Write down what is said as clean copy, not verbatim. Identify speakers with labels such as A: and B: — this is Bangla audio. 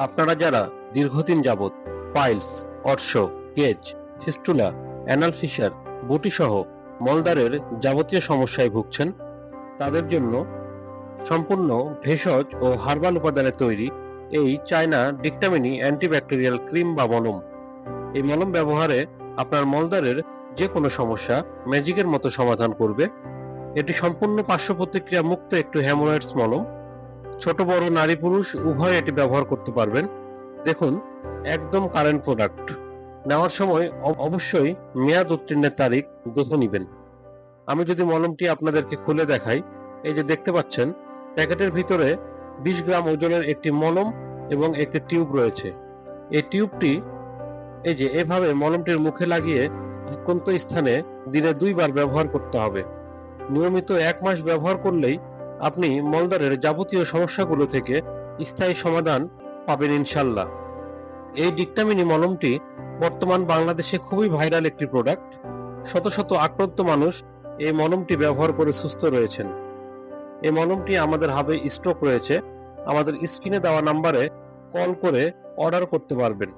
A: আপনারা যারা দীর্ঘদিন যাবৎ পাইলস, অর্শ, কেজ, ফিস্টুলা, অ্যানাল ফিশার, গুটি সহ মলদ্বারের যাবতীয় সমস্যায় ভুগছেন, তাদের জন্য সম্পূর্ণ ভেষজ ও হার্বাল উপাদানে তৈরি এই চায়না ডিকটামিনি অ্যান্টিব্যাকটেরিয়াল ক্রিম বা মলম। এই মলম ব্যবহারে আপনার মলদ্বারের যে কোনো সমস্যা ম্যাজিকের মতো সমাধান করবে। এটি সম্পূর্ণ পার্শ্ব প্রতিক্রিয়া মুক্ত একটি হেমোরয়েডস মলম। ছোট বড় নারী পুরুষ উভয় এটি ব্যবহার করতে পারবেন। দেখুন, একদম কারেন্ট প্রোডাক্ট। নেওয়ার সময় অবশ্যই মেয়াদ উত্তীর্ণের তারিখ দেখে নেবেন। আমি যদি মলমটি আপনাদেরকে খুলে দেখাই, এই যে দেখতে পাচ্ছেন, প্যাকেটের ভিতরে 20 গ্রাম ওজনের একটি মলম এবং একটি টিউব রয়েছে। এই টিউবটি এই যে এভাবে মলমটির মুখে লাগিয়ে আক্রান্ত স্থানে দিনে 2 বার ব্যবহার করতে হবে। নিয়মিত 1 মাস ব্যবহার করলেই আপনি মলদ্বারের যাবতীয় সমস্যাগুলো থেকে স্থায়ী সমাধান পাবেন ইনশাল্লাহ। এই ডিকটামিনি মলমটি বর্তমান বাংলাদেশে খুবই ভাইরাল একটি প্রোডাক্ট। শত শত আক্রান্ত মানুষ এই মলমটি ব্যবহার করে সুস্থ রয়েছেন। এই মলমটি আমাদের হাবে স্টক রয়েছে। আমাদের স্ক্রিনে দেওয়া নাম্বারে কল করে অর্ডার করতে পারবেন।